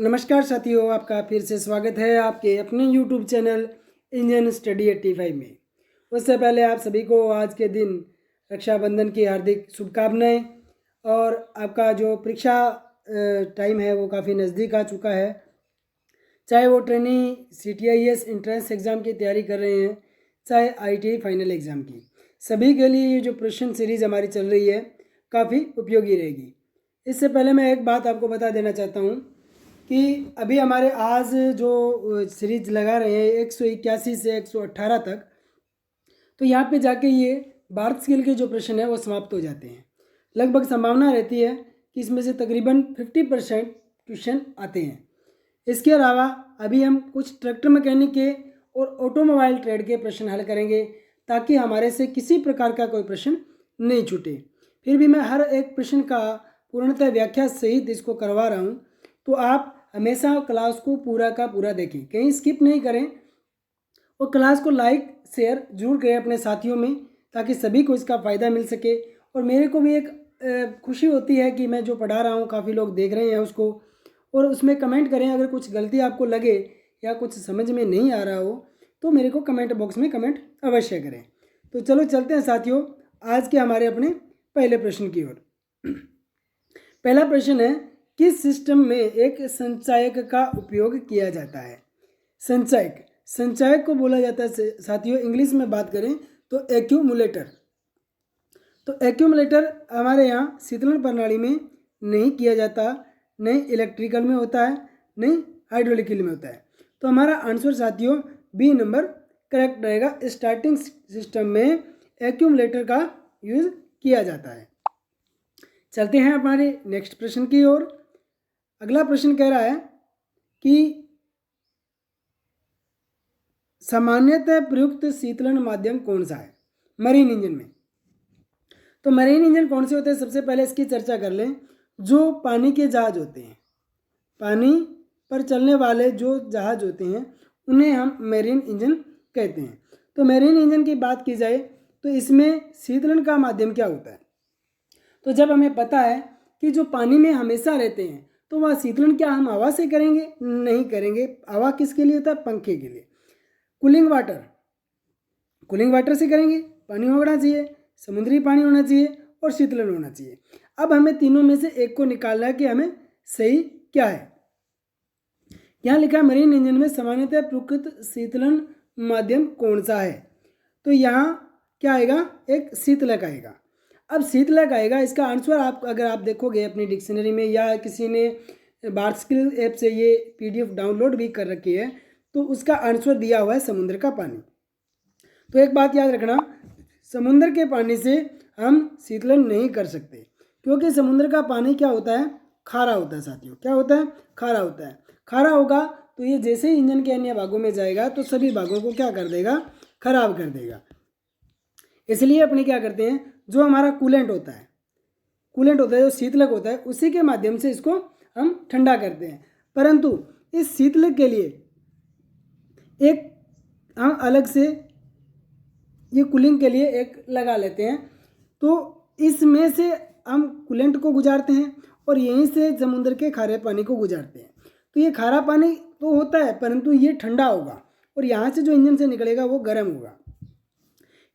नमस्कार साथियों, आपका फिर से स्वागत है आपके अपने YouTube चैनल इंडियन स्टडी 85 में। उससे पहले आप सभी को आज के दिन रक्षाबंधन की हार्दिक शुभकामनाएं। और आपका जो परीक्षा टाइम है वो काफ़ी नज़दीक आ चुका है। चाहे वो ट्रेनी CTIS एंट्रेंस एग्ज़ाम की तैयारी कर रहे हैं, चाहे ITI फाइनल एग्ज़ाम की, सभी के लिए ये जो प्रश्न सीरीज़ हमारी चल रही है काफ़ी उपयोगी रहेगी। इससे पहले मैं एक बात आपको बता देना चाहता हूँ कि अभी हमारे आज जो सीरीज लगा रहे हैं 181 से 118 तक, तो यहाँ पे जाके ये भारत स्किल के जो प्रश्न है वो समाप्त हो जाते हैं। लगभग संभावना रहती है कि इसमें से तकरीबन 50% क्वेश्चन आते हैं। इसके अलावा अभी हम कुछ ट्रैक्टर मैकेनिक के और ऑटोमोबाइल ट्रेड के प्रश्न हल करेंगे ताकि हमारे से किसी प्रकार का कोई प्रश्न नहीं छूटे। फिर भी मैं हर एक प्रश्न का पूर्णतः व्याख्या सहित इसको करवा रहा हूँ, तो आप हमेशा क्लास को पूरा का पूरा देखें, कहीं स्किप नहीं करें और क्लास को लाइक शेयर जरूर करें अपने साथियों में, ताकि सभी को इसका फ़ायदा मिल सके। और मेरे को भी एक खुशी होती है कि मैं जो पढ़ा रहा हूँ काफ़ी लोग देख रहे हैं उसको, और उसमें कमेंट करें। अगर कुछ गलती आपको लगे या कुछ समझ में नहीं आ रहा हो तो मेरे को कमेंट बॉक्स में कमेंट अवश्य करें। तो चलो चलते हैं साथियों आज के हमारे अपने पहले प्रश्न की ओर। पहला प्रश्न है, किस सिस्टम में एक संचायक का उपयोग किया जाता है? संचायक को बोला जाता है साथियों, इंग्लिश में बात करें तो एक्यूमुलेटर। तो एक्यूमुलेटर हमारे यहाँ शीतलन प्रणाली में नहीं किया जाता, नहीं इलेक्ट्रिकल में होता है, नहीं हाइड्रोलिकल में होता है। तो हमारा आंसर साथियों बी नंबर करेक्ट रहेगा। स्टार्टिंग सिस्टम में एक्यूमुलेटर का यूज किया जाता है। चलते हैं हमारे नेक्स्ट प्रश्न की ओर। अगला प्रश्न कह रहा है कि सामान्यतः प्रयुक्त शीतलन माध्यम कौन सा है मरीन इंजन में? तो मरीन इंजन कौन से होते हैं, सबसे पहले इसकी चर्चा कर लें। जो पानी के जहाज होते हैं, पानी पर चलने वाले जो जहाज होते हैं उन्हें हम मरीन इंजन कहते हैं। तो मरीन इंजन की बात की जाए तो इसमें शीतलन का माध्यम क्या होता है? तो जब हमें पता है कि जो पानी में हमेशा रहते हैं तो वह शीतलन क्या हम हवा से करेंगे? नहीं करेंगे। हवा किसके लिए होता है? पंखे के लिए। कूलिंग वाटर से करेंगे। पानी होना चाहिए, समुद्री पानी होना चाहिए और शीतलन होना चाहिए। अब हमें तीनों में से एक को निकालना है कि हमें सही क्या है। यहाँ लिखा है मरीन इंजन में सामान्यतः प्रयुक्त शीतलन माध्यम कौन सा है? तो यहाँ क्या आएगा? एक शीतलक आएगा। अब शीतलक आएगा, इसका आंसर आप अगर आप देखोगे अपनी डिक्शनरी में या किसी ने भारत स्किल ऐप से ये PDF डाउनलोड भी कर रखी है तो उसका आंसर दिया हुआ है समुद्र का पानी। तो एक बात याद रखना, समुद्र के पानी से हम शीतलन नहीं कर सकते क्योंकि समुद्र का पानी क्या होता है? खारा होता है साथियों। क्या होता है? खारा होता है। खारा होगा तो ये जैसे ही इंजन के अन्य भागों में जाएगा तो सभी भागों को क्या कर देगा? खराब कर देगा। इसलिए अपने क्या करते हैं, जो हमारा कूलेंट होता है, जो शीतलक होता है, उसी के माध्यम से इसको हम ठंडा करते हैं। परंतु इस शीतलक के लिए एक हम अलग से ये कूलिंग के लिए एक लगा लेते हैं। तो इसमें से हम कूलेंट को गुजारते हैं और यहीं से समुद्र के खारे पानी को गुजारते हैं। तो ये खारा पानी तो होता है परंतु ये ठंडा होगा और यहाँ से जो इंजन से निकलेगा वो गर्म होगा।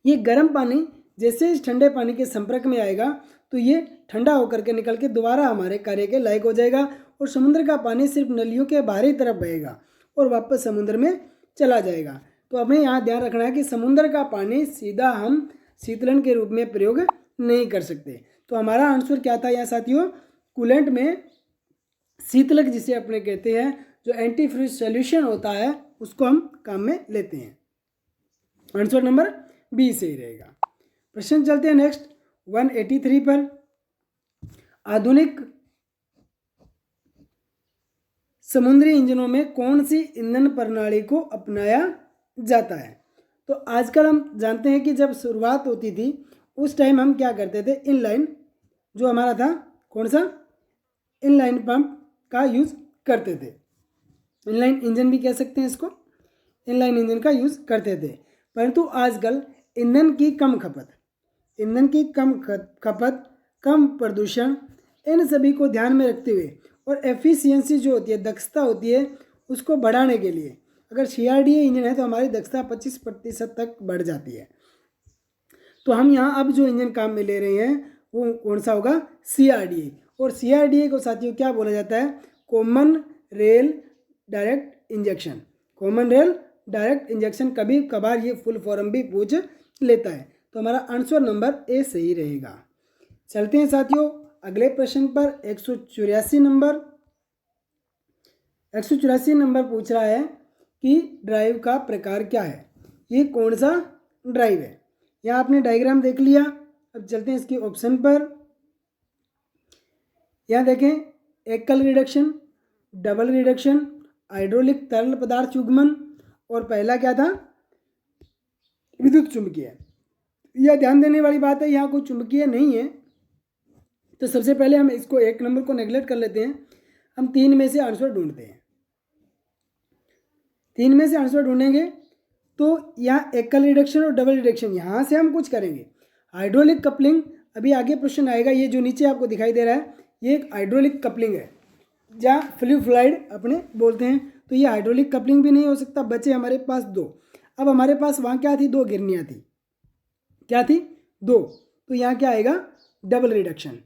ये गर्म पानी जैसे इस ठंडे पानी के संपर्क में आएगा तो ये ठंडा होकर के निकल के दोबारा हमारे कार्य के लायक हो जाएगा और समुद्र का पानी सिर्फ नलियों के बाहरी तरफ बहेगा और वापस समुद्र में चला जाएगा। तो हमें यहाँ ध्यान रखना है कि समुद्र का पानी सीधा हम शीतलन के रूप में प्रयोग नहीं कर सकते। तो हमारा आंसर क्या था यहाँ साथियों? कूलेंट में शीतलक जिसे अपने कहते हैं, जो एंटी फ्रीज सॉल्यूशन होता है, उसको हम काम में लेते हैं। आंसर नंबर बी सही रहेगा। प्रश्न चलते हैं नेक्स्ट 183 पर। आधुनिक समुद्री इंजनों में कौन सी ईंधन प्रणाली को अपनाया जाता है? तो आजकल हम जानते हैं कि जब शुरुआत होती थी उस टाइम हम क्या करते थे, इनलाइन जो हमारा था, कौन सा? इनलाइन पंप का यूज़ करते थे। इनलाइन इंजन भी कह सकते हैं इसको, इनलाइन इंजन का यूज़ करते थे। परंतु आजकल ईंधन की कम खपत, कम प्रदूषण, इन सभी को ध्यान में रखते हुए और एफिशिएंसी जो होती है, दक्षता होती है, उसको बढ़ाने के लिए अगर CRDA इंजन है तो हमारी दक्षता 25% तक बढ़ जाती है। तो हम यहाँ अब जो इंजन काम में ले रहे हैं वो कौन सा होगा, CRDA। और CRDA को साथियों क्या बोला जाता है, common rail direct injection. Common rail direct injection, कभी कभार ये फुल फॉर्म भी पूछ लेता है। तो हमारा आंसर नंबर ए सही रहेगा। चलते हैं साथियों अगले प्रश्न पर। 184 नंबर पूछ रहा है कि ड्राइव का प्रकार क्या है, ये कौन सा ड्राइव है। यहाँ आपने डायग्राम देख लिया। अब चलते हैं इसके ऑप्शन पर। यहाँ देखें, एकल रिडक्शन, डबल रिडक्शन, हाइड्रोलिक तरल पदार्थ युग्मन, और पहला क्या था, विद्युत चुंबकीय। यह ध्यान देने वाली बात है, यहाँ कोई चुंबकीय नहीं है। तो सबसे पहले हम इसको 1 नंबर को नेगलेक्ट कर लेते हैं। हम 3 में से आंसर ढूंढते हैं। 3 में से आंसर ढूंढेंगे तो यहाँ एकल रिडक्शन और डबल रिडक्शन, यहाँ से हम कुछ करेंगे। हाइड्रोलिक कपलिंग, अभी आगे प्रश्न आएगा। ये जो नीचे आपको दिखाई दे रहा है ये एक हाइड्रोलिक कपलिंग है, जहाँ फ्लूइड अपने बोलते हैं। तो ये हाइड्रोलिक कपलिंग भी नहीं हो सकता। बचे हमारे पास 2। अब हमारे पास वहाँ क्या थी, 2 गिरनियाँ थी। क्या थी, 2। तो यहाँ क्या आएगा, डबल रिडक्शन।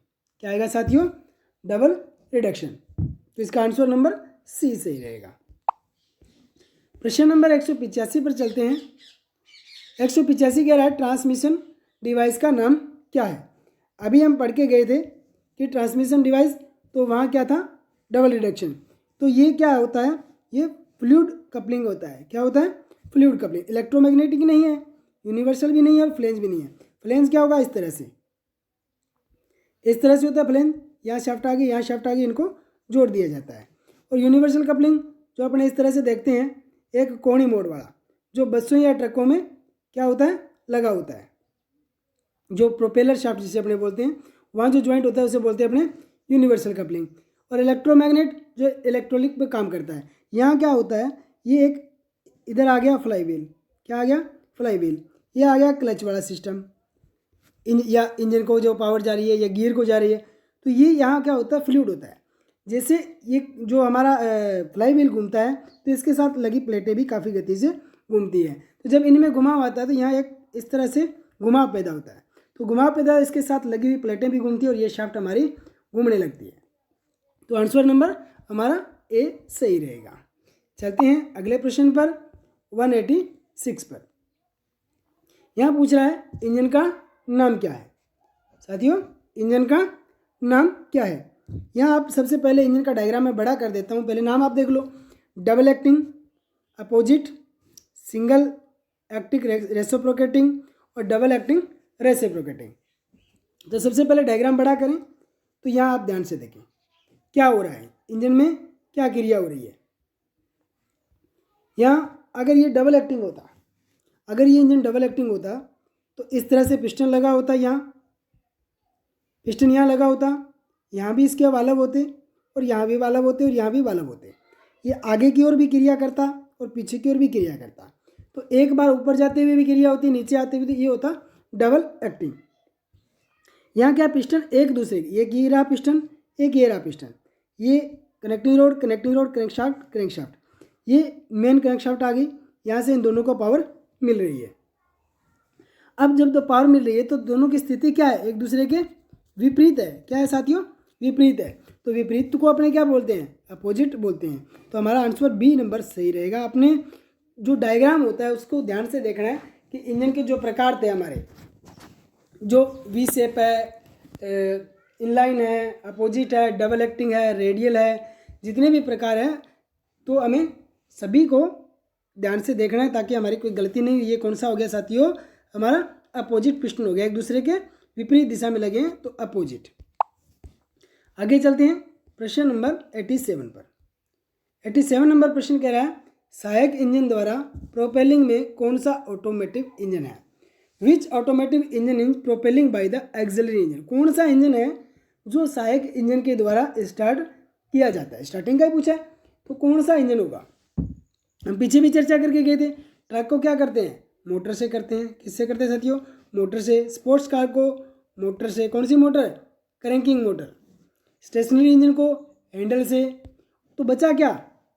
क्या आएगा साथियों, डबल रिडक्शन। तो इसका आंसर नंबर सी सही रहेगा। प्रश्न नंबर 185 पर चलते हैं। 185 कह रहा है ट्रांसमिशन डिवाइस का नाम क्या है। अभी हम पढ़ के गए थे कि ट्रांसमिशन डिवाइस, तो वहाँ क्या था, डबल रिडक्शन। तो ये क्या होता है, ये फ्लूइड कपलिंग होता है। क्या होता है, फ्लूइड कपलिंग। इलेक्ट्रोमैग्नेटिक नहीं है, यूनिवर्सल भी नहीं है और फ्लेंज भी नहीं है। फ्लेंज क्या होगा, इस तरह से होता है फ्लेंज। यहाँ शाफ्ट आ गई, यहाँ शाफ्ट आ गई, इनको जोड़ दिया जाता है। और यूनिवर्सल कपलिंग जो अपने इस तरह से देखते हैं, एक कोणी मोड़ वाला, जो बसों या ट्रकों में क्या होता है, लगा होता है। जो प्रोपेलर शाफ्ट जिसे अपने बोलते हैं, वहाँ जो ज्वाइंट होता है उसे बोलते हैं अपने यूनिवर्सल कपलिंग। और इलेक्ट्रोमैग्नेट जो इलेक्ट्रॉनिक पे काम करता है, यहाँ क्या होता है, ये एक इधर आ गया फ्लाई व्हील। क्या आ गया, फ्लाई व्हील। ये आ गया क्लच वाला सिस्टम, या इंजन को जो पावर जा रही है या गियर को जा रही है। तो ये यहाँ क्या होता है, फ्लूइड होता है। जैसे ये जो हमारा फ्लाई व्हील घूमता है तो इसके साथ लगी प्लेटें भी काफ़ी गति से घूमती है। तो जब इनमें घुमाव आता है तो यहाँ एक इस तरह से घुमाव पैदा होता है। तो घुमाव पैदा, इसके साथ लगी हुई प्लेटें भी घूमती है और ये शाफ्ट हमारी घूमने लगती है। तो आंसर नंबर हमारा ए सही रहेगा। चलते हैं अगले प्रश्न पर, 186 पर। यहाँ पूछ रहा है इंजन का नाम क्या है। साथियों इंजन का नाम क्या है। यहाँ आप सबसे पहले इंजन का डायग्राम मैं बड़ा कर देता हूँ, पहले नाम आप देख लो। Double acting, opposite, single acting reciprocating और डबल एक्टिंग रेसिप्रोकेटिंग। तो सबसे पहले डायग्राम बड़ा करें। तो यहाँ आप ध्यान से देखें क्या हो रहा है, इंजन में क्या क्रिया हो रही है। यहाँ अगर ये डबल एक्टिंग होता, अगर ये इंजन डबल एक्टिंग होता तो इस तरह से पिस्टन लगा होता, यहाँ पिस्टन यहाँ लगा होता, यहाँ भी इसके वाल्व होते और यहाँ भी वाल्व होते और यहाँ भी वाल्व होते। ये आगे की ओर भी क्रिया करता और पीछे की ओर भी क्रिया करता। तो एक बार ऊपर जाते हुए भी क्रिया होती, नीचे आते हुए, तो ये होता डबल एक्टिंग। यहाँ क्या, पिस्टन एक दूसरे, एक ये रहा पिस्टन, एक ये रहा पिस्टन, ये कनेक्टिंग रोड, क्रैंकशाफ्ट, ये मेन क्रैंकशाफ्ट आ गई। यहाँ से इन दोनों को पावर मिल रही है। अब जब तो पावर मिल रही है तो दोनों की स्थिति क्या है, एक दूसरे के विपरीत है। क्या है साथियों, विपरीत है। तो विपरीत को अपने क्या बोलते हैं, अपोजिट बोलते हैं। तो हमारा आंसर बी नंबर सही रहेगा। अपने जो डायग्राम होता है उसको ध्यान से देखना है कि इंजन के जो प्रकार थे हमारे, जो वी शेप है, इनलाइन है, अपोजिट है, डबल एक्टिंग है, रेडियल है, जितने भी प्रकार हैं, तो हमें सभी को ध्यान से देखना है ताकि हमारी कोई गलती नहीं। ये कौन सा हो गया साथियों, हमारा अपोजिट पिस्टन हो गया, एक दूसरे के विपरीत दिशा में लगे हैं तो अपोजिट। आगे चलते हैं प्रश्न नंबर 87 पर। 87 नंबर प्रश्न कह रहा है सहायक इंजन द्वारा प्रोपेलिंग में कौन सा ऑटोमेटिव इंजन है। Which automotive engine is propelling by the auxiliary engine. कौन सा इंजन है जो सहायक इंजन के द्वारा स्टार्ट किया जाता है। स्टार्टिंग का ही पूछा है तो कौन सा इंजन होगा। हम पीछे भी चर्चा करके गए थे, ट्रक को क्या करते हैं, मोटर से करते हैं। किससे करते हैं साथियों, मोटर से। स्पोर्ट्स कार को मोटर से, कौन सी motor, cranking motor. Stationary engine को हैंडल से, तो बचा क्या,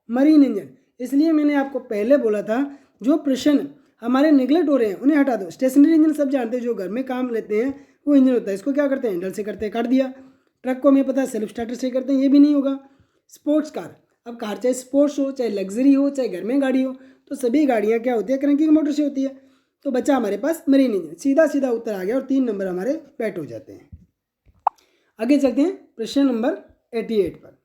मरीन इंजन। इसलिए मैंने आपको पहले बोला था जो प्रश्न हमारे निगलेक्ट हो रहे हैं उन्हें हटा दो। स्टेशनरी इंजन सब जानते हैं, जो घर में काम लेते हैं वो इंजन होता है, इसको क्या करते हैं, हैंडल से करते हैं, काट दिया। ट्रक को हमें पता है सेल्फ स्टार्टर से करते हैं, ये भी नहीं होगा। स्पोर्ट्स कार, अब कार चाहे स्पोर्ट्स हो, चाहे लग्जरी हो, चाहे घर में गाड़ी हो, तो सभी गाड़ियाँ क्या होती है, क्रैंकिंग मोटर से होती है। तो बचा हमारे पास मरीन इंजन, सीधा सीधा उत्तर आ गया और 3 नंबर हमारे बैट हो जाते हैं। आगे चलते हैं प्रश्न नंबर 88 पर।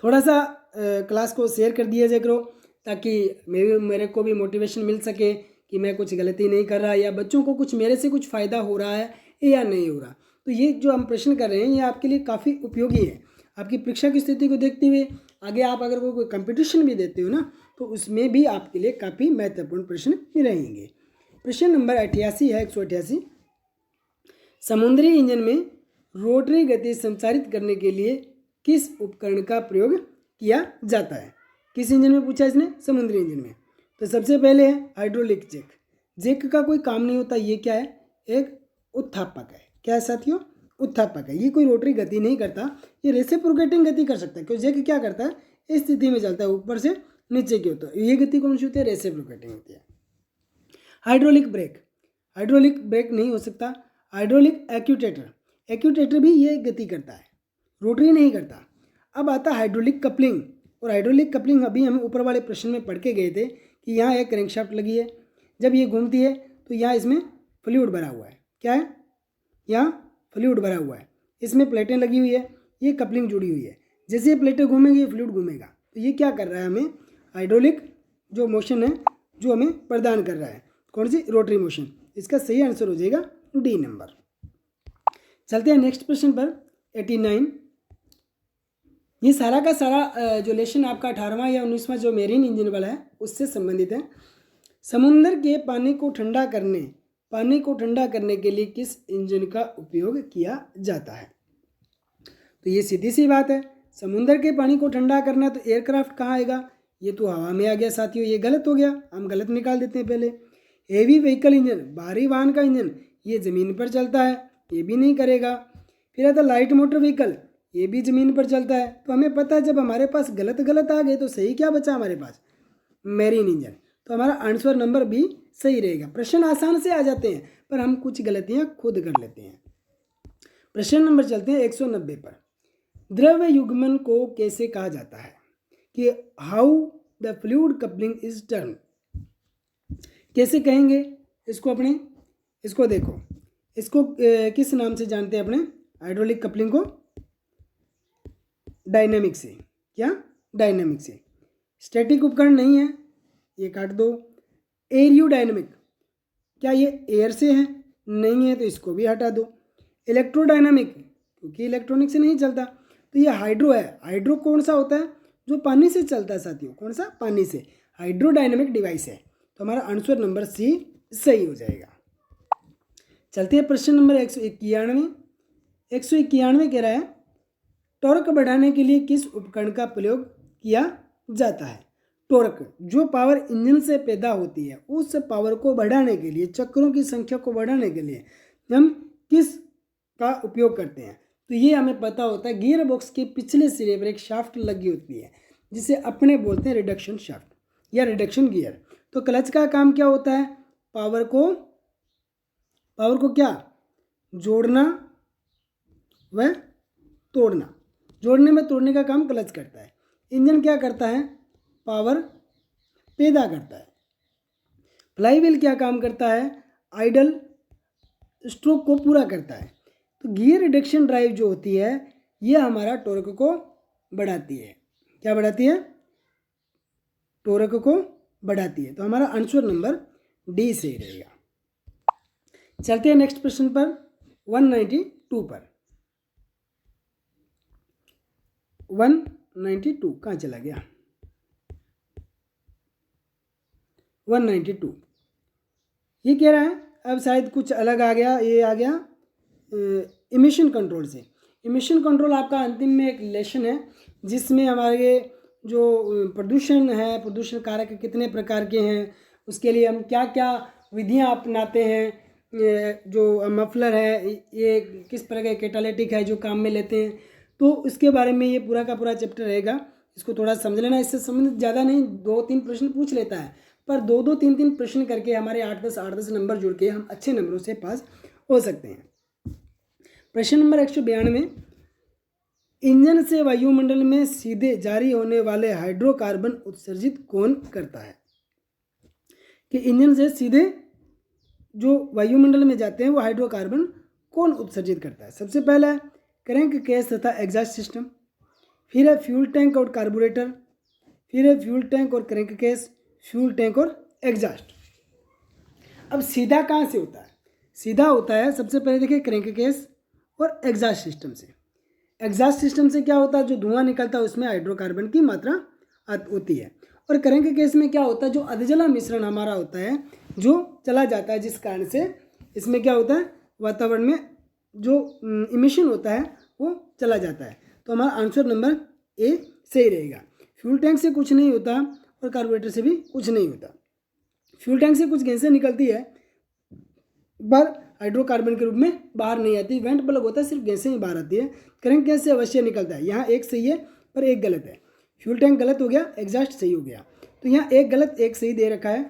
थोड़ा सा क्लास को शेयर कर दिया जाए करो, ताकि मेरे को भी मोटिवेशन मिल सके कि मैं कुछ गलती नहीं कर रहा, या बच्चों को कुछ मेरे से कुछ फ़ायदा हो रहा है या नहीं हो रहा। तो ये जो हम प्रश्न कर रहे हैं ये आपके लिए काफ़ी उपयोगी है। आपकी परीक्षा की स्थिति को देखते हुए आगे आप अगर कोई कंपटीशन भी देते हो ना, तो उसमें भी आपके लिए काफ़ी महत्वपूर्ण प्रश्न रहेंगे। प्रश्न नंबर 88 है, 188। समुद्री इंजन में रोटरी गति संचारित करने के लिए किस उपकरण का प्रयोग किया जाता है। किस इंजन में पूछा इसने, समुद्री इंजन में। तो सबसे पहले है हाइड्रोलिक जैक। जैक का कोई काम नहीं होता, ये क्या है, एक उत्थापक है। क्या है साथियों, उत्थापक है। ये कोई रोटरी गति नहीं करता, ये रेसिप्रोकेटिंग गति कर सकता है। क्योंकि जैक क्या करता है, इस स्थिति में चलता है, ऊपर से नीचे की होता है। ये गति कौन सी होती है, रेसिप्रोकेटिंग होती है। हाइड्रोलिक ब्रेक, हाइड्रोलिक ब्रेक नहीं हो सकता। हाइड्रोलिक एक्यूटेटर, एक्यूटेटर भी ये गति करता है, रोटरी नहीं करता। अब आता है हाइड्रोलिक कपलिंग, और हाइड्रोलिक कपलिंग अभी हम ऊपर वाले प्रश्न में पढ़ के गए थे कि यहाँ एक क्रैंकशाफ्ट लगी है, जब ये घूमती है तो यहाँ इसमें फ्लूइड भरा हुआ है। क्या है, यहाँ फ्लूइड भरा हुआ है, इसमें प्लेटें लगी हुई है, ये कपलिंग जुड़ी हुई है। जैसे ये प्लेटें घूमेंगी ये फ्लूइड घूमेगा। तो ये क्या कर रहा है, हमें हाइड्रोलिक जो मोशन है जो हमें प्रदान कर रहा है, कौन सी, रोटरी मोशन। इसका सही आंसर हो जाएगा डी नंबर। चलते हैं नेक्स्ट प्रश्न पर, 89। ये सारा का सारा जो लेसन आपका 18वां या 19वां जो मेरीन इंजन वाला है उससे संबंधित है। समुद्र के पानी को ठंडा करने के लिए किस इंजन का उपयोग किया जाता है। तो ये सीधी सी बात है, समुद्र के पानी को ठंडा करना, तो एयरक्राफ्ट कहाँ आएगा, ये तो हवा में आ गया साथियों, ये गलत हो गया, हम गलत निकाल देते हैं पहले। हेवी व्हीकल इंजन, भारी वाहन का इंजन, ये ज़मीन पर चलता है, ये भी नहीं करेगा। फिर आता लाइट मोटर व्हीकल, ये भी ज़मीन पर चलता है। तो हमें पता है जब हमारे पास गलत गलत आ गए तो सही क्या बचा हमारे पास, मैरीन इंजन। तो हमारा आंसर नंबर बी सही रहेगा। प्रश्न आसान से आ जाते हैं पर हम कुछ गलतियाँ खुद कर लेते हैं। प्रश्न नंबर चलते हैं 190 पर। द्रव युग्मन को कैसे कहा जाता है, कि how the fluid coupling is turn, कैसे कहेंगे इसको अपने, इसको देखो, इसको किस नाम से जानते हैं अपने, हाइड्रोलिक कपलिंग को डायनेमिक से। क्या, डायनेमिक से। स्टैटिक उपकरण नहीं है, ये काट दो। एरियोडायनेमिक, क्या ये एयर से है, नहीं है, तो इसको भी हटा दो। इलेक्ट्रोडायनामिक, क्योंकि इलेक्ट्रॉनिक से नहीं चलता, तो ये हाइड्रो है। हाइड्रो कौन सा होता है, जो पानी से चलता है साथियों, कौन सा, पानी से। हाइड्रोडायनेमिक डिवाइस है। तो हमारा आंसर नंबर सी सही हो जाएगा। चलते हैं प्रश्न नंबर 191। 191 कह रहा है, टॉर्क बढ़ाने के लिए किस उपकरण का प्रयोग किया जाता है। टॉर्क, जो पावर इंजन से पैदा होती है, उस पावर को बढ़ाने के लिए, चक्रों की संख्या को बढ़ाने के लिए हम किस का उपयोग करते हैं। तो ये हमें पता होता है, गियर बॉक्स के पिछले सिरे पर एक शाफ्ट लगी होती है जिसे अपने बोलते हैं रिडक्शन शाफ्ट या रिडक्शन गियर। तो क्लच का काम क्या होता है, पावर को क्या, जोड़ना व तोड़ना। जोड़ने में तोड़ने का काम क्लच करता है। इंजन क्या करता है, पावर पैदा करता है। फ्लाईव्हील क्या काम करता है, आइडल स्ट्रोक को पूरा करता है। तो गियर रिडक्शन ड्राइव जो होती है ये हमारा टॉर्क को बढ़ाती है। क्या बढ़ाती है, टॉर्क को बढ़ाती है। तो हमारा आंसर नंबर डी सही रहेगा। चलते हैं नेक्स्ट प्रश्न पर, 192 पर। 192 कहाँ चला गया, 192 ये कह रहा है, अब शायद कुछ अलग आ गया, ये आ गया इमिशन कंट्रोल से। इमिशन कंट्रोल आपका अंतिम में एक लेसन है जिसमें हमारे जो प्रदूषण है, प्रदूषण कारक कितने प्रकार के हैं, उसके लिए हम क्या क्या विधियां अपनाते हैं। जो मफलर है ये किस प्रकार के कैटालिटिक है जो काम में लेते हैं। तो इसके बारे में ये पूरा का पूरा चैप्टर रहेगा, इसको थोड़ा समझ लेना। इससे संबंधित ज़्यादा नहीं 2-3 प्रश्न पूछ लेता है, पर 2-2 3-3 प्रश्न करके हमारे 8-10 नंबर जुड़ के हम अच्छे नंबरों से पास हो सकते हैं। प्रश्न नंबर 192, इंजन से वायुमंडल में सीधे जारी होने वाले हाइड्रोकार्बन उत्सर्जित कौन करता है? कि इंजन से सीधे जो वायुमंडल में जाते हैं वो हाइड्रोकार्बन कौन उत्सर्जित करता है? सबसे पहला है क्रैंक केस तथा एग्जॉस्ट सिस्टम, फिर है फ्यूल टैंक और कार्बोरेटर, फिर है फ्यूल टैंक और क्रैंक केस, फ्यूल टैंक और एग्जॉस्ट। अब सीधा कहाँ से होता है? सीधा होता है सबसे पहले देखिए क्रैंक केस और एग्जॉस्ट सिस्टम से। एग्जॉस्ट सिस्टम से क्या होता है, जो धुआं निकलता है उसमें हाइड्रोकार्बन की मात्रा होती है। और क्रैंक केस में क्या होता है, जो अधजला मिश्रण हमारा होता है जो चला जाता है, जिस कारण से इसमें क्या होता है, वातावरण में जो इमिशन होता है वो चला जाता है। तो हमारा आंसर नंबर ए सही रहेगा। फ्यूल टैंक से कुछ नहीं होता और कार्बोरेटर से भी कुछ नहीं होता। फ्यूल टैंक से कुछ गैसें निकलती है पर हाइड्रोकार्बन के रूप में बाहर नहीं आती। वेंट प्लग होता है, सिर्फ गैसें ही बाहर आती है। क्रैंक केस से अवश्य निकलता है। यहाँ एक सही है पर एक गलत है। फ्यूल टैंक गलत हो गया, एग्जॉस्ट सही हो गया। तो यहाँ एक गलत एक सही दे रखा है,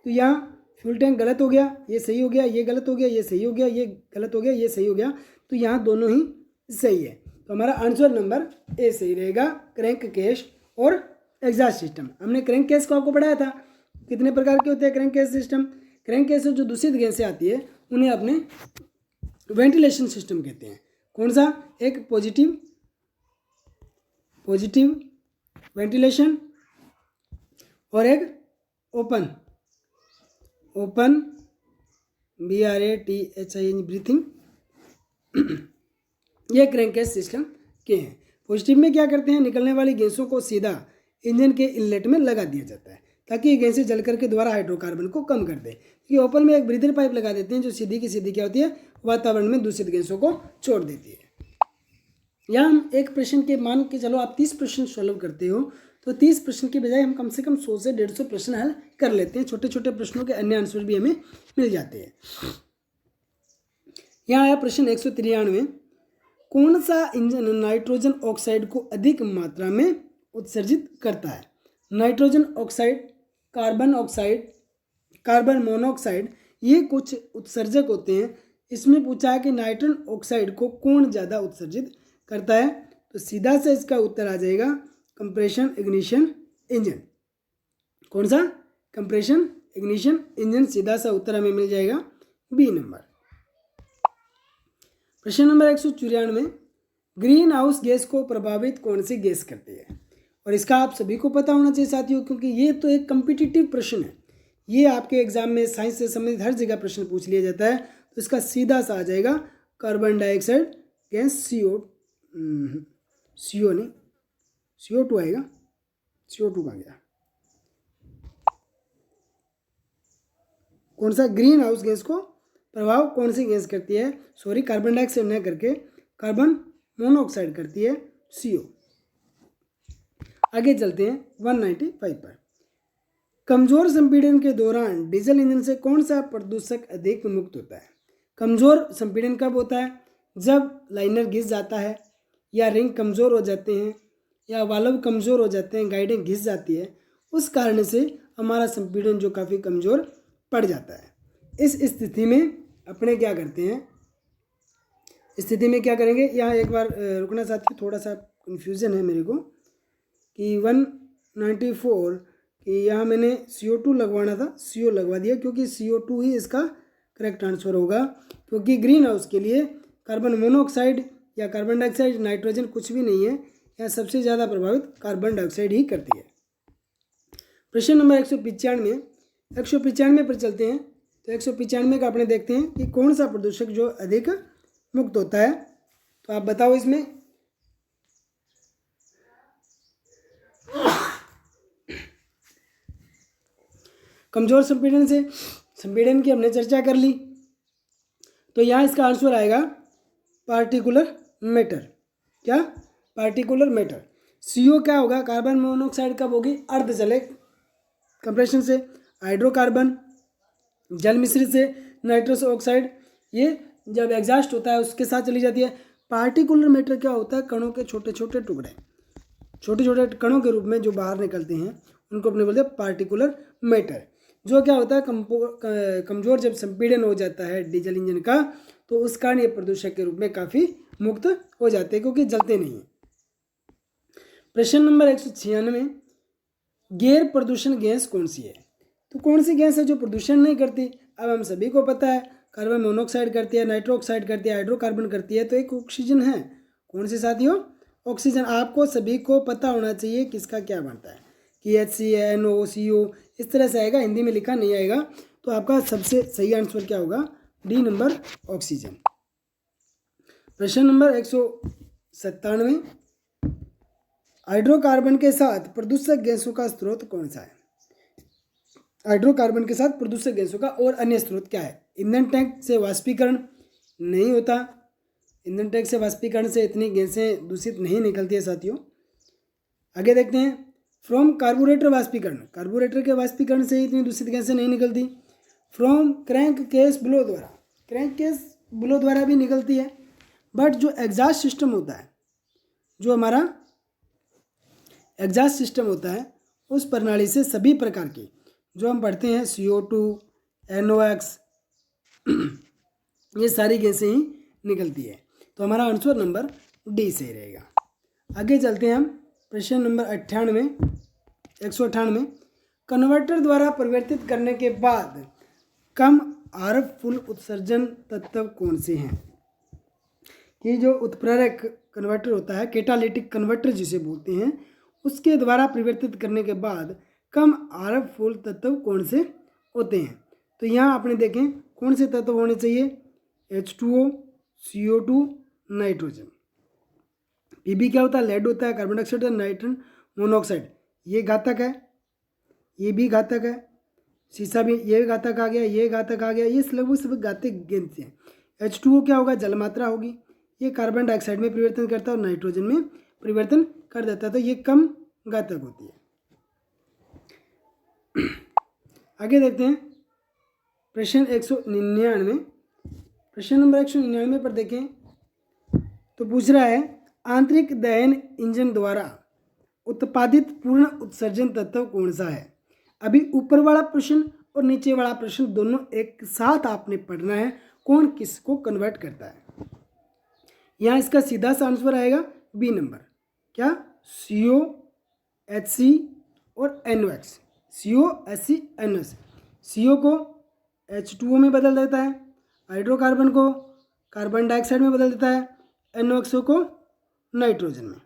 तो यहाँ फ्यूल टैंक गलत हो गया, ये सही हो गया, ये गलत हो गया, ये सही हो गया, ये गलत हो गया, ये सही हो गया। तो यहाँ दोनों ही सही है। तो हमारा आंसर नंबर ए सही रहेगा, क्रैंक केस और एग्जॉस्ट सिस्टम। हमने क्रैंक केस को आपको पढ़ाया था, कितने प्रकार के होते हैं crank case system. Crank case से जो दूषित गैसें आती है उन्हें अपने वेंटिलेशन सिस्टम कहते हैं। कौन सा? एक पॉजिटिव वेंटिलेशन और एक ओपन BRATHING ब्रीथिंग। ये क्रैंक केस सिस्टम के हैं। पॉजिटिव में क्या करते हैं, निकलने वाली गैसों को सीधा इंजन के इनलेट में लगा दिया जाता है ताकि ये गैसें जल करके द्वारा हाइड्रोकार्बन को कम कर दे। कि ओपन में एक ब्रीदर पाइप लगा देते हैं जो सीधी की सीधी क्या होती है, वातावरण में दूषित गैसों को छोड़ देती है। यहाँ हम एक प्रश्न के मान के चलो आप 30 प्रश्न सॉल्व करते हो, तो 30 प्रश्न के बजाय हम कम से कम 100 से 150 प्रश्न हल कर लेते हैं। छोटे छोटे प्रश्नों के अन्य आंसर भी हमें मिल जाते हैं। यहाँ आया प्रश्न 193, कौन सा इंजन नाइट्रोजन ऑक्साइड को अधिक मात्रा में उत्सर्जित करता है? Nitrogen oxide, carbon oxide, carbon monoxide, ये कुछ उत्सर्जक होते हैं। इसमें पूछा है कि नाइट्रोजन ऑक्साइड को कौन ज़्यादा उत्सर्जित करता है, तो सीधा से इसका उत्तर आ जाएगा कंप्रेशन इग्निशन इंजन। कौन सा? Compression ignition engine. सीधा सा उत्तर हमें मिल जाएगा बी नंबर। प्रश्न नंबर 194, ग्रीन हाउस गैस को प्रभावित कौन सी गैस करती है? और इसका आप सभी को पता होना चाहिए साथियों, क्योंकि ये तो एक कम्पिटिटिव प्रश्न है। ये आपके एग्जाम में साइंस से संबंधित हर जगह प्रश्न पूछ लिया जाता है। तो इसका सीधा सा आ जाएगा कार्बन डाइऑक्साइड गैस, CO2 आएगा। CO2 का गया। कौन सा? ग्रीन हाउस गैस को प्रभाव कौन सी गैस करती है? सॉरी, कार्बन डाइऑक्साइड न करके कार्बन मोनोऑक्साइड करती है, CO। आगे चलते हैं 195 पर। कमजोर संपीड़न के दौरान डीजल इंजन से कौन सा प्रदूषक अधिक मुक्त होता है? कमजोर संपीड़न कब होता है? जब लाइनर घिस जाता है, या रिंग कमज़ोर हो जाते हैं, या वाल्व कमज़ोर हो जाते हैं, गाइडें घिस जाती है, उस कारण से हमारा संपीड़न जो काफ़ी कमज़ोर पड़ जाता है। इस स्थिति में अपने क्या करते हैं, स्थिति में क्या करेंगे? यहाँ एक बार रुकना साथियों, थोड़ा सा कन्फ्यूज़न है मेरे को कि 194 कि यहाँ मैंने CO2 लगवाना था, CO लगवा दिया, क्योंकि CO2 ही इसका करेक्ट आंसर होगा। क्योंकि ग्रीन हाउस के लिए कार्बन मोनोऑक्साइड या कार्बन डाइऑक्साइड, नाइट्रोजन कुछ भी नहीं है। यहाँ सबसे ज़्यादा प्रभावित कार्बन डाइऑक्साइड ही करती है। प्रश्न नंबर 195 पर चलते हैं। तो 195 का अपने देखते हैं कि कौन सा प्रदूषक जो अधिक मुक्त होता है। तो आप बताओ इसमें। कमजोर संपीड़न से संपीड़न की हमने चर्चा कर ली, तो यहाँ इसका आंसर आएगा पार्टिकुलर मैटर। क्या? Particular matter. CO क्या होगा? कार्बन मोनोऑक्साइड कब होगी? अर्धजलित कंप्रेशन से। हाइड्रोकार्बन जल मिश्रित से। नाइट्रस ऑक्साइड ये जब एग्जॉस्ट होता है उसके साथ चली जाती है। पार्टिकुलर मैटर क्या होता है? कणों के छोटे छोटे टुकड़े, छोटे छोटे कणों के रूप में जो बाहर निकलते हैं उनको अपने बोलते हैं पार्टिकुलर मैटर। जो क्या होता है, कमज़ोर जब संपीड़न हो जाता है डीजल इंजन का, तो उस कारण ये प्रदूषक के रूप में काफ़ी मुक्त हो जाते हैं क्योंकि जलते नहीं हैं। प्रश्न नंबर 196, गैर प्रदूषण गैस कौन सी है? तो कौन सी गैस है जो प्रदूषण नहीं करती? अब हम सभी को पता है, कार्बन मोनोऑक्साइड करती है, नाइट्रो ऑक्साइड करती है, हाइड्रोकार्बन करती है, तो एक ऑक्सीजन है। कौन सी साथियों? ऑक्सीजन। आपको सभी को पता होना चाहिए किसका क्या बनता है, कि HCN CO इस तरह से आएगा, हिंदी में लिखा नहीं आएगा। तो आपका सबसे सही आंसर क्या होगा? D number, oxygen. प्रश्न नंबर 197, हाइड्रोकार्बन के साथ प्रदूषक गैसों का स्रोत कौन सा है? हाइड्रोकार्बन के साथ प्रदूषक गैसों का और अन्य स्रोत क्या है? ईंधन टैंक से वाष्पीकरण नहीं होता, ईंधन टैंक से वाष्पीकरण से इतनी गैसें दूषित नहीं निकलती है साथियों। आगे देखते हैं, फ्रॉम कार्बोरेटर वाष्पीकरण, कार्बोरेटर के वाष्पीकरण से इतनी दूषित गैसें नहीं निकलती। फ्रॉम क्रैंक केस ब्लो द्वारा, क्रैंक केस ब्लो द्वारा भी निकलती है, बट जो एग्जॉस्ट सिस्टम होता है, जो हमारा एग्जॉस्ट सिस्टम होता है, उस प्रणाली से सभी प्रकार की जो हम पढ़ते हैं CO2, NOx, ये सारी गैसें ही निकलती है। तो हमारा आंसर नंबर डी सही रहेगा। आगे चलते हैं हम प्रश्न नंबर 198, कन्वर्टर द्वारा परिवर्तित करने के बाद कम आरएफ उत्सर्जन तत्व कौन से हैं? कि जो उत्प्रेरक कन्वर्टर होता है, कैटालिटिक कन्वर्टर जिसे बोलते हैं, उसके द्वारा परिवर्तित करने के बाद कम आरएफ तत्व कौन से होते हैं? तो यहाँ आपने देखें कौन से तत्व होने चाहिए? H2O, CO2, nitrogen. Pb क्या होता है? लेड होता है, कार्बन डाइऑक्साइड होता है, नाइट्रोजन मोनोऑक्साइड, ये घातक है, ये भी घातक है, सीसा भी, ये घातक आ गया, ये घातक आ गया, ये लगभग सब घातक गैस हैं। H2O क्या होगा? जल मात्रा होगी, ये कार्बन डाइऑक्साइड में परिवर्तन करता है और नाइट्रोजन में परिवर्तन कर देता है, तो ये कम घातक होती है। आगे देखते हैं प्रश्न 199, प्रश्न नंबर 199 पर देखें तो पूछ रहा है, आंतरिक दहन इंजन द्वारा उत्पादित पूर्ण उत्सर्जन तत्व कौन सा है? अभी ऊपर वाला प्रश्न और नीचे वाला प्रश्न दोनों एक साथ आपने पढ़ना है, कौन किसको कन्वर्ट करता है। यहाँ इसका सीधा सा आंसर आएगा बी नंबर, क्या? CO, HC और NOx, CO, HC, NOx। CO को H2O में बदल देता है, हाइड्रोकार्बन को कार्बन डाइऑक्साइड में बदल देता है, NOx को नाइट्रोजन में।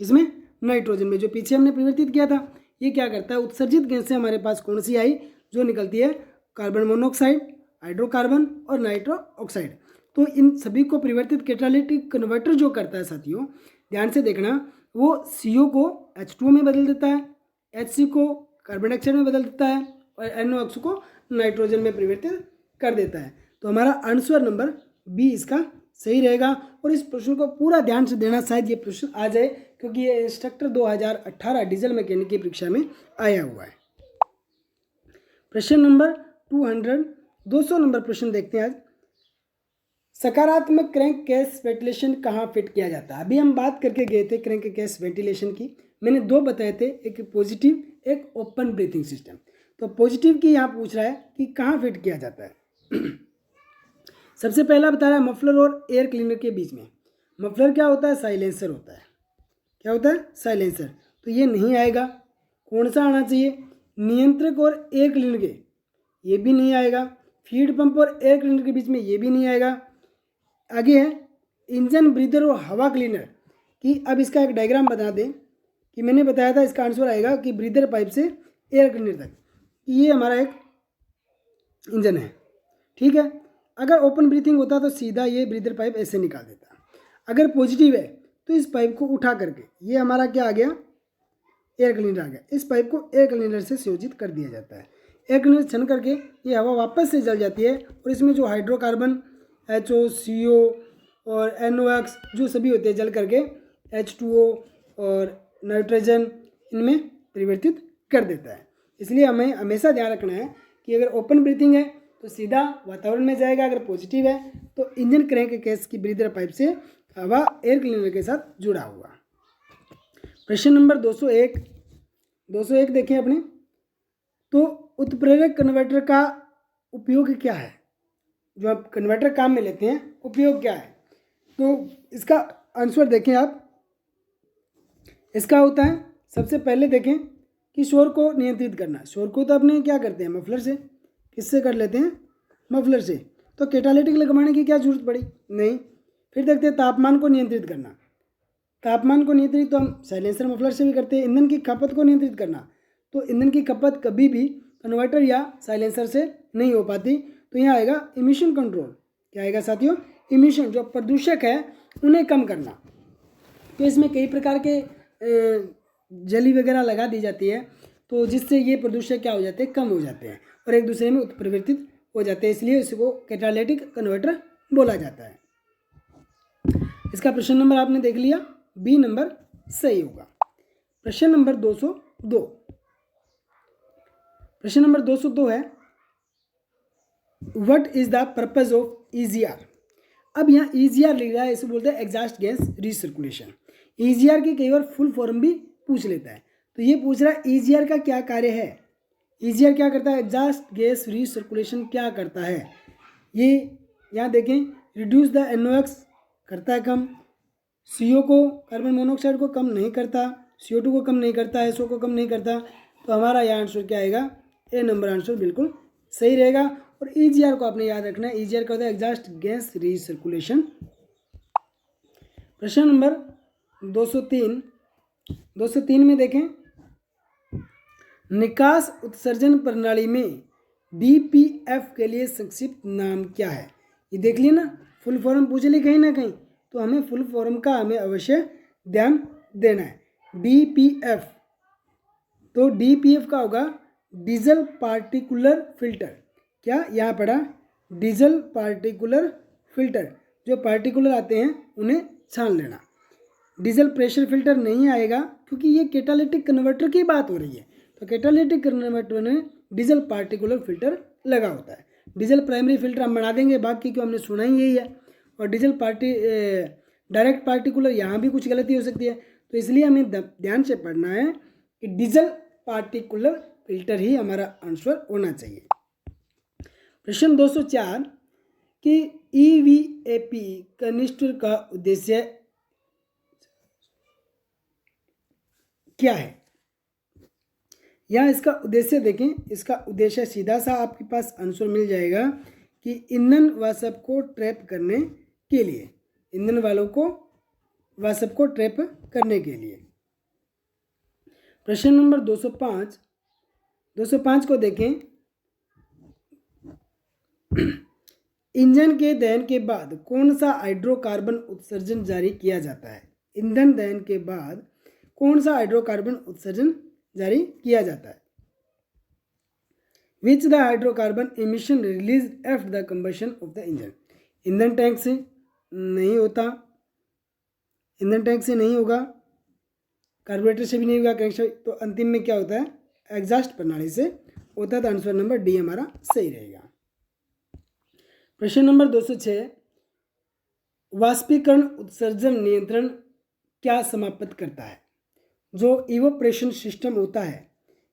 किसमें? नाइट्रोजन में। जो पीछे हमने परिवर्तित किया था, ये क्या करता है? उत्सर्जित गैसें हमारे पास कौन सी आई जो निकलती है? कार्बन मोनोऑक्साइड, हाइड्रोकार्बन और नाइट्रो ऑक्साइड। तो इन सभी को परिवर्तित कैटालिटिक कन्वर्टर जो करता है साथियों, ध्यान से देखना, वो CO को H2O में बदल देता है, HC को कार्बन डाइऑक्साइड में बदल देता है और NOx को नाइट्रोजन में परिवर्तित कर देता है। तो हमारा आंसर नंबर बी इसका सही रहेगा। और इस प्रश्न को पूरा ध्यान से देना, शायद ये प्रश्न आ जाए क्योंकि ये इंस्ट्रक्टर 2018 डीजल मैकेनिक की परीक्षा में आया हुआ है। प्रश्न नंबर 200 नंबर प्रश्न देखते हैं आज। सकारात्मक क्रैंक केस वेंटिलेशन कहाँ फिट किया जाता है? अभी हम बात करके गए थे क्रैंक केस वेंटिलेशन की, मैंने दो बताए थे, एक पॉजिटिव, एक ओपन ब्रीथिंग सिस्टम। तो पॉजिटिव की यहाँ पूछ रहा है कि कहाँ फिट किया जाता है। सबसे पहला बता रहा है मफलर और एयर क्लीनर के बीच में। मफलर क्या होता है? साइलेंसर होता है। क्या होता है? साइलेंसर। तो ये नहीं आएगा। कौन सा आना चाहिए? नियंत्रक और एयर क्लीनर के, ये भी नहीं आएगा। फीड पंप और एयर क्लीनर के बीच में, ये भी नहीं आएगा। आगे है इंजन ब्रीदर और हवा क्लीनर की। अब इसका एक डायग्राम बता दें कि मैंने बताया था इसका आंसर आएगा कि ब्रीदर पाइप से एयर क्लीनर तक, ये हमारा एक इंजन है, ठीक है। अगर ओपन ब्रीथिंग होता तो सीधा ये ब्रीदर पाइप ऐसे निकाल देता। अगर पॉजिटिव है तो इस पाइप को उठा करके, ये हमारा क्या आ गया? एयर क्लीनर आ गया। इस पाइप को एयर क्लीनर से संयोजित कर दिया जाता है। एयर क्लीनर छन करके ये हवा वापस से जल जाती है और इसमें जो हाइड्रोकार्बन HO, CO और NOx जो सभी होते हैं जल करके H2O और नाइट्रोजन इनमें परिवर्तित कर देता है। इसलिए हमें हमेशा ध्यान रखना है कि अगर ओपन ब्रीथिंग है तो सीधा वातावरण में जाएगा, अगर पॉजिटिव है तो इंजन क्रैंक केस की ब्रीदर पाइप से हवा एयर क्लीनर के साथ जुड़ा हुआ। प्रश्न नंबर 201 देखें अपने, तो उत्प्रेरक कन्वर्टर का उपयोग क्या है? जो आप कन्वर्टर काम में लेते हैं उपयोग क्या है? तो इसका आंसर देखें आप, इसका होता है सबसे पहले देखें कि शोर को नियंत्रित करना। शोर को तो अपने क्या करते हैं मफलर से, किससे कर लेते हैं? मफलर से। तो कैटालिटिक लगवाने की क्या जरूरत पड़ी? नहीं। फिर देखते हैं तापमान को नियंत्रित करना। तापमान को नियंत्रित तो हम साइलेंसर मफलर से भी करते हैं। ईंधन की खपत को नियंत्रित करना, तो ईंधन की खपत कभी भी कन्वर्टर या साइलेंसर से नहीं हो पाती। तो यहाँ आएगा इमिशन कंट्रोल। क्या आएगा साथियों? इमिशन, जो प्रदूषक है उन्हें कम करना। तो इसमें कई प्रकार के जली वगैरह लगा दी जाती है, तो जिससे ये प्रदूषक क्या हो जाते हैं? कम हो जाते हैं और एक दूसरे में उत्परिवर्तित हो जाते हैं, इसलिए इसको कैटालिटिक कन्वर्टर बोला जाता है। इसका प्रश्न नंबर आपने देख लिया, बी नंबर सही होगा। प्रश्न नंबर 202। प्रश्न नंबर 202 है, what is the purpose of EGR? अब यहाँ ईजीआर लिख रहा है, इसे बोलते हैं एग्जॉस्ट गैस रीसर्कुलेशन। ईजीआर की कई बार फुल फॉर्म भी पूछ लेता है, तो ये पूछ रहा है ईजीआर का क्या कार्य है। ईजीआर क्या करता है? एग्जॉस्ट गैस रीसर्कुलेशन क्या करता है? ये यहाँ देखें, रिड्यूस द NOx करता है कम, CO को, कार्बन मोनोऑक्साइड को कम नहीं करता, CO2 को कम नहीं करता, SO को कम नहीं करता। तो हमारा यह आंसर क्या आएगा? ए नंबर आंसर बिल्कुल सही रहेगा। और ईजीआर को आपने याद रखना है, ईजीआर का होता है एग्जॉस्ट गैस रीसर्कुलेशन। प्रश्न नंबर 203 में देखें, निकास उत्सर्जन प्रणाली में DPF के लिए संक्षिप्त नाम क्या है? ये देख लिए ना, फुल फॉर्म पूछ ली कहीं ना कहीं, तो हमें फुल फॉर्म का हमें अवश्य ध्यान देना है। DPF, तो DPF का होगा डीजल पार्टिकुलर फिल्टर। क्या यहाँ पढ़ा? Diesel particular filter. जो पार्टिकुलर आते हैं उन्हें छान लेना। डीजल प्रेशर फिल्टर नहीं आएगा, क्योंकि ये कैटालिटिक कन्वर्टर की बात हो रही है। तो कैटालिटिक कन्वर्टर में डीजल पार्टिकुलर फिल्टर लगा होता है। डीजल प्राइमरी फिल्टर हम बना देंगे, बाकी क्यों हमने सुना ही यही है। और डीजल डायरेक्ट पार्टिकुलर, यहाँ भी कुछ गलती हो सकती है, तो इसलिए हमें ध्यान से पढ़ना है कि डीजल पार्टिकुलर फिल्टर ही हमारा आंसर होना चाहिए। प्रश्न 204 कि EVAP कनिस्टर का उद्देश्य क्या है? यहाँ इसका उद्देश्य देखें, इसका उद्देश्य सीधा सा आपके पास आंसर मिल जाएगा कि ईंधन वाष्प को ट्रैप करने के लिए, ईंधन वालों को वाष्प को ट्रैप करने के लिए। प्रश्न नंबर 205 को देखें, इंजन के दहन के बाद कौन सा हाइड्रोकार्बन उत्सर्जन जारी किया जाता है? ईंधन दहन के बाद कौन सा हाइड्रोकार्बन उत्सर्जन जारी किया जाता है? Which the hydrocarbon emission release after the combustion of the engine? ईंधन टैंक से नहीं होता, ईंधन टैंक से नहीं होगा, कार्बोरेटर से भी नहीं होगा कनेक्शन, तो अंतिम में क्या होता है? एग्जॉस्ट प्रणाली से होता है। तो आंसर नंबर डी हमारा सही रहेगा। प्रश्न नंबर 206, वाष्पीकरण उत्सर्जन नियंत्रण क्या समाप्त करता है? जो इवोपरेशन सिस्टम होता है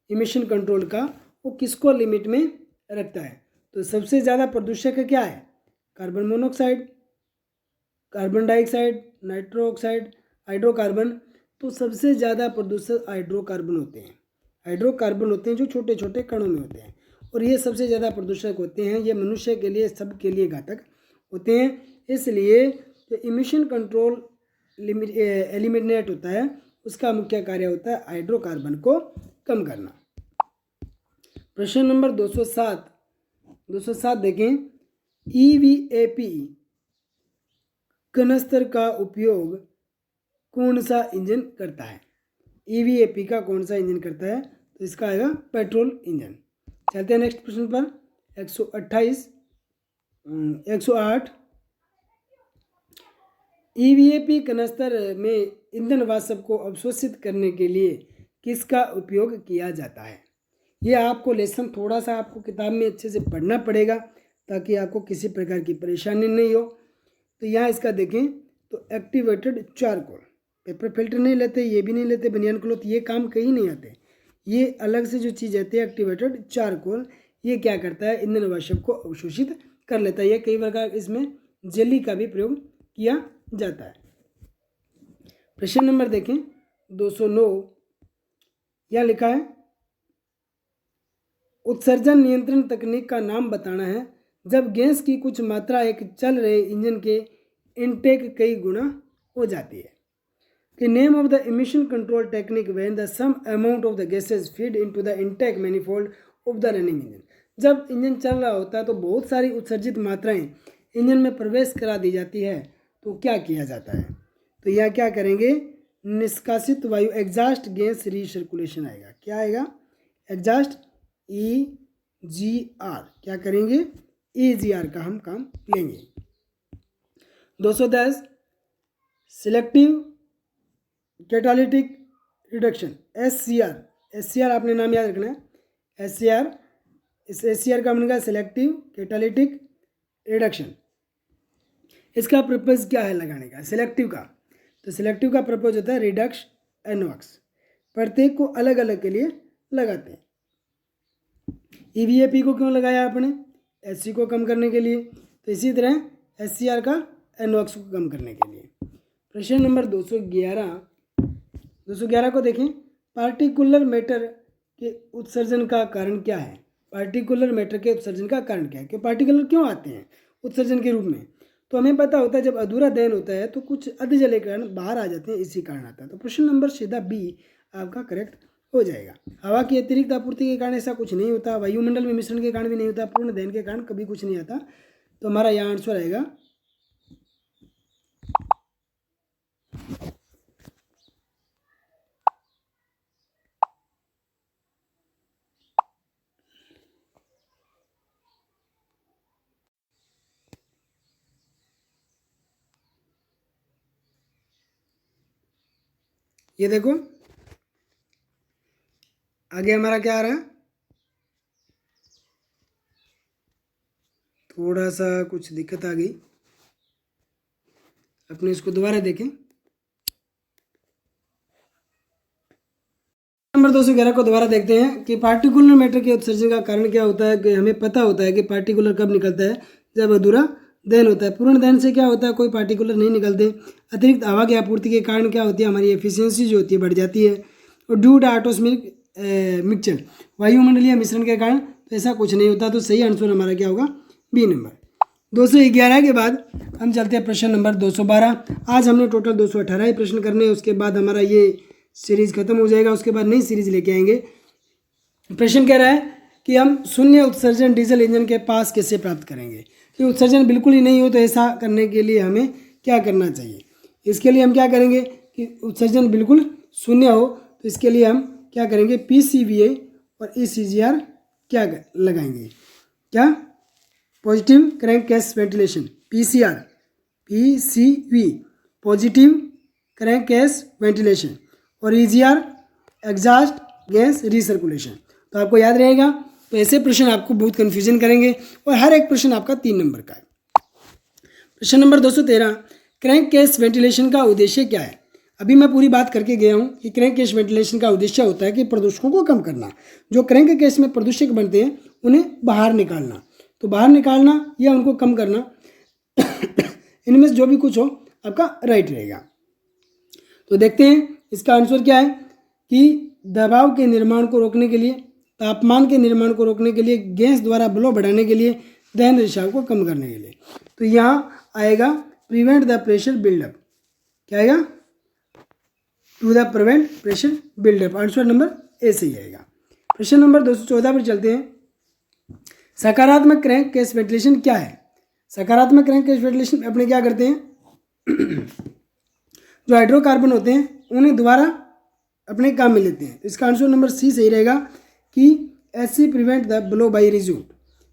इमिशन कंट्रोल का, वो किसको लिमिट में रखता है? तो सबसे ज़्यादा प्रदूषक क्या है? Carbon monoxide, carbon dioxide, nitro oxide, hydrocarbon. तो सबसे ज़्यादा प्रदूषक हाइड्रोकार्बन होते हैं। हाइड्रोकार्बन होते हैं जो छोटे छोटे कणों में होते हैं, और ये सबसे ज़्यादा प्रदूषक होते हैं। ये मनुष्य के लिए, सबके लिए घातक होते हैं। इसलिए जो इमिशन कंट्रोल एलिमिनेट होता है, उसका मुख्य कार्य होता है हाइड्रोकार्बन को कम करना। प्रश्न नंबर 207 देखें, EVAP कनस्तर का उपयोग कौन सा इंजन करता है? EVAP का कौन सा इंजन करता है? तो इसका आएगा पेट्रोल इंजन। चलते हैं नेक्स्ट प्रश्न पर। 108 EVAP कनस्तर में ईंधन वाष्प को अवशोषित करने के लिए किसका उपयोग किया जाता है? ये आपको लेसन थोड़ा सा आपको किताब में अच्छे से पढ़ना पड़ेगा, ताकि आपको किसी प्रकार की परेशानी नहीं हो। तो यहाँ इसका देखें, तो एक्टिवेटेड चारकोल, पेपर फिल्टर नहीं लेते, ये भी नहीं लेते, बनियान क्लॉथ ये काम कहीं नहीं आते। ये अलग से जो चीज़ आती है एक्टिवेटेड चारकोल, ये क्या करता है, ईंधन वाष्प को अवशोषित कर लेता है। ये कई प्रकार इसमें जेली का भी प्रयोग किया जाता है। प्रश्न नंबर देखें 209, यह लिखा है उत्सर्जन नियंत्रण तकनीक का नाम बताना है जब गैस की कुछ मात्रा एक चल रहे इंजन के इनटेक कई गुना हो जाती है। The name of the emission control technique when the some amount of the gases feed into the intake manifold of the running engine। जब इंजन चल रहा होता है तो बहुत सारी उत्सर्जित मात्राएं इंजन में प्रवेश करा दी जाती है, तो क्या किया जाता है, तो यह क्या करेंगे, निष्कासित वायु एग्जॉस्ट गैस रीसर्कुलेशन आएगा। क्या आएगा, एग्जॉस्ट EGR, क्या करेंगे, EGR का हम काम लेंगे। 210 selective catalytic reduction SCR, SCR आपने नाम याद रखना है, SCR, इस SCR का बनेगा सिलेक्टिव कैटालिटिक रिडक्शन। इसका पर्पज़ क्या है लगाने का, सिलेक्टिव का, तो सिलेक्टिव का पर्पज़ होता है रिडक्स NOx, प्रत्येक को अलग अलग के लिए लगाते हैं। EVAP को क्यों लगाया आपने, SC को कम करने के लिए, तो इसी तरह SCR का NOx को कम करने के लिए। प्रश्न नंबर 211 को देखें, पार्टिकुलर मैटर के उत्सर्जन का कारण क्या है। पार्टिकुलर मैटर के उत्सर्जन का कारण क्या है, कि पार्टिकुलर क्यों आते हैं उत्सर्जन के रूप में, तो हमें पता होता है जब अधूरा दहन होता है तो कुछ अधजले के कारण बाहर आ जाते हैं, इसी कारण आता है। तो प्रश्न नंबर सीधा B आपका करेक्ट हो जाएगा। हवा की अतिरिक्त आपूर्ति के कारण ऐसा कुछ नहीं होता, वायुमंडल में मिश्रण के कारण भी नहीं होता, पूर्ण दहन के कारण कभी कुछ नहीं आता, तो हमारा यहाँ आंसर आएगा ये देखो आगे हमारा क्या आ रहा है, थोड़ा सा कुछ दिक्कत आ गई, अपने इसको दोबारा देखें। नंबर 211 को दोबारा देखते हैं कि पार्टिकुलर मैटर के उत्सर्जन का कारण क्या होता है, कि हमें पता होता है कि पार्टिकुलर कब निकलता है, जब अधूरा दहन होता है। पूर्ण दहन से क्या होता है, कोई पार्टिकुलर नहीं निकलते। अतिरिक्त हवा की आपूर्ति के कारण क्या होती है, हमारी एफिशिएंसी जो होती है बढ़ जाती है। और ड्यू टू एटमॉस्फेरिक मिक्सचर, वायुमंडलीय मिश्रण के कारण तो ऐसा कुछ नहीं होता। तो सही आंसर हमारा क्या होगा, B नंबर। 211 के बाद हम चलते हैं प्रश्न नंबर 212। आज हमने टोटल 218 ही प्रश्न करने हैं, उसके बाद हमारा ये सीरीज खत्म हो जाएगा, उसके बाद नई सीरीज लेके आएंगे। प्रश्न कह रहा है कि हम शून्य उत्सर्जन डीजल इंजन के पास कैसे प्राप्त करेंगे, कि उत्सर्जन बिल्कुल ही नहीं हो, तो ऐसा करने के लिए हमें क्या करना चाहिए। इसके लिए हम क्या करेंगे कि उत्सर्जन बिल्कुल शून्य हो, तो इसके लिए हम क्या करेंगे, PCVA और ECGR क्या लगाएंगे, क्या, positive crank case ventilation, PCV positive crank case ventilation, और EGR एग्जॉस्ट गैस रीसर्कुलेशन। तो आपको याद रहेगा। तो ऐसे प्रश्न आपको बहुत कन्फ्यूजन करेंगे और हर एक प्रश्न आपका 3 नंबर का है। प्रश्न नंबर 213, क्रैंक केस वेंटिलेशन का उद्देश्य क्या है। अभी मैं पूरी बात करके गया हूँ कि क्रैंक केस वेंटिलेशन का उद्देश्य होता है कि प्रदूषकों को कम करना, जो क्रैंक केस में प्रदूषक बनते हैं उन्हें बाहर निकालना, तो बाहर निकालना या उनको कम करना इनमें से जो भी कुछ हो आपका राइट रहेगा। तो देखते हैं इसका आंसर क्या है, कि दबाव के निर्माण को रोकने के लिए, तापमान के निर्माण को रोकने के लिए, गैस द्वारा ब्लो बढ़ाने के लिए, दहन रिसाव को कम करने के लिए। तो यहाँ आएगा प्रिवेंट द प्रेशर बिल्डअप, क्या आएगा, to the prevent pressure buildup. Answer number A सही आएगा। प्रश्न नंबर 214 पर चलते हैं। सकारात्मक क्रैंक केस वेंटिलेशन क्या है। सकारात्मक क्रैंक केस वेंटिलेशन अपने क्या करते हैं, जो हाइड्रोकार्बन होते हैं उन्हें दोबारा अपने काम में लेते हैं। इसका आंसर नंबर C सही रहेगा, कि SC prevent the blow by result,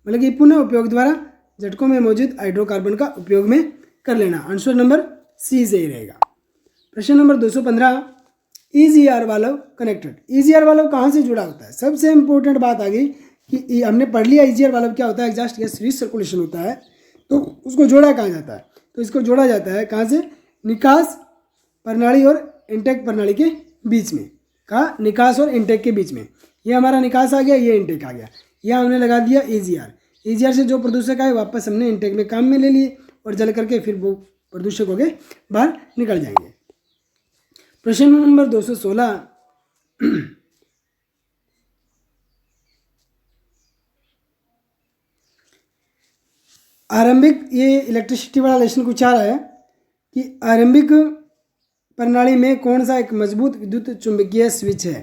मतलब कि पुनः उपयोग द्वारा झटकों में मौजूद हाइड्रोकार्बन का उपयोग में कर लेना। आंसर नंबर C सही रहेगा। प्रश्न number 215, EGR valve connected. EGR valve कहाँ से जुड़ा होता है, सबसे इंपॉर्टेंट बात आ गई कि हमने पढ़ लिया EGR वाल्व क्या होता है, एग्जॉस्ट गैस रीसर्कुलेशन होता है, तो उसको जोड़ा कहाँ जाता है, तो इसको जोड़ा जाता है कहाँ से, निकास प्रणाली और इंटेक प्रणाली के बीच में। कहा निकास और इंटेक के बीच में। ये हमारा निकास आ गया, ये इंटेक आ गया। यह हमने लगा दिया EGR। EGR से जो प्रदूषक आए वापस हमने इंटेक में काम में ले लिए और जल करके फिर वो प्रदूषक हो गए बाहर निकल जाएंगे। प्रश्न नंबर 216, आरंभिक, ये इलेक्ट्रिसिटी वाला लेसन कुछ आ रहा है कि आरंभिक प्रणाली में कौन सा एक मजबूत विद्युत चुंबकीय स्विच है।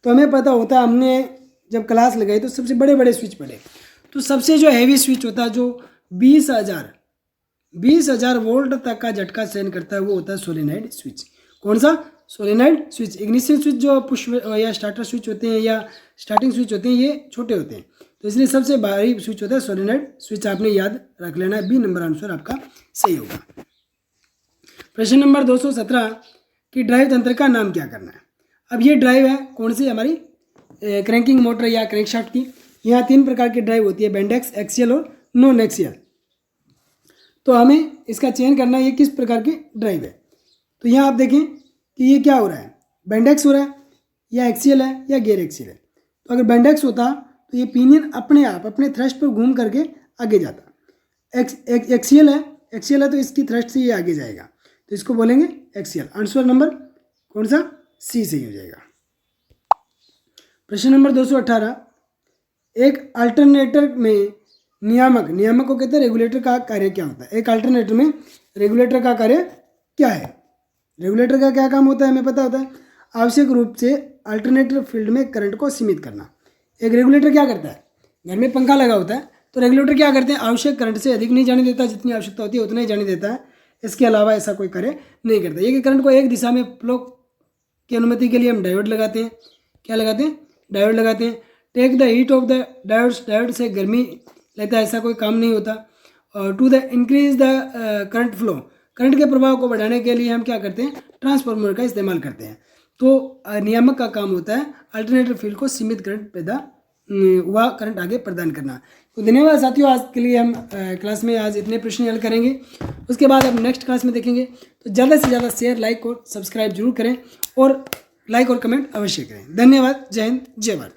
तो हमें पता होता है, हमने जब क्लास लगाई तो सबसे बड़े बड़े स्विच पढ़े। तो सबसे जो हैवी स्विच होता है, जो 20,000 वोल्ट तक का झटका सहन करता है, वो होता है सोलेनाइड स्विच। कौन सा? Solenoid switch. इग्निशन स्विच जो पुश या स्टार्टर स्विच होते हैं या स्टार्टिंग स्विच होते हैं, ये छोटे होते हैं। तो इसलिए सबसे भारी स्विच होता है सोलेनाइड स्विच। आपने याद रख लेना है। बी नंबर आंसर आपका सही होगा। प्रश्न नंबर 217 कि ड्राइव तंत्र का नाम क्या करना है। अब ये ड्राइव है कौन सी? हमारी क्रैंकिंग मोटर या क्रैंकशाफ्ट की। यहाँ 3 प्रकार की ड्राइव होती है, बेंडेक्स, एक्सियल और नॉन एक्सियल। तो हमें इसका चयन करना है ये किस प्रकार की ड्राइव है। तो यहाँ आप देखें कि ये क्या हो रहा है, बेंडेक्स हो रहा है या एक्सियल है या गियर एक्सियल है। तो अगर बेंडेक्स होता तो ये पिनियन अपने आप अपने थ्रस्ट पर घूम करके आगे जाता। एक्सियल है तो इसकी थ्रस्ट से ये आगे जाएगा, तो इसको बोलेंगे एक्सियल। आंसर नंबर कौन सा? सी सही हो जाएगा। प्रश्न नंबर 218, एक अल्टरनेटर में नियामक को कहते हैं रेगुलेटर का कार्य क्या होता है। एक अल्टरनेटर में रेगुलेटर का कार्य क्या है? रेगुलेटर का क्या काम होता है हमें पता होता है। आवश्यक रूप से अल्टरनेटर फील्ड में करंट को सीमित करना। एक रेगुलेटर क्या करता है? घर में पंखा लगा होता है तो रेगुलेटर क्या करते हैं? आवश्यक करंट से अधिक नहीं जाने देता, जितनी आवश्यकता होती है उतना ही जाने देता है। इसके अलावा ऐसा कोई कार्य नहीं करता। ये कि करंट को एक दिशा में फ्लो की अनुमति के लिए हम डायोड लगाते हैं। क्या लगाते हैं? डायोड लगाते हैं। Take the heat of the diodes, diode से गर्मी लेता है, ऐसा कोई काम नहीं होता। और to the increase the current flow, current के प्रभाव को बढ़ाने के लिए हम क्या करते हैं? ट्रांसफार्मर का इस्तेमाल करते हैं। तो नियामक का काम होता है अल्टरनेटर फील्ड को सीमित करंट पैदा हुआ करंट आगे प्रदान करना। तो धन्यवाद साथियों, आज के लिए हम क्लास में आज इतने प्रश्न हल करेंगे। उसके बाद हम नेक्स्ट क्लास में देखेंगे। तो ज़्यादा से ज़्यादा शेयर, लाइक और सब्सक्राइब जरूर करें और लाइक और कमेंट अवश्य करें। धन्यवाद। जय हिंद, जय भारत।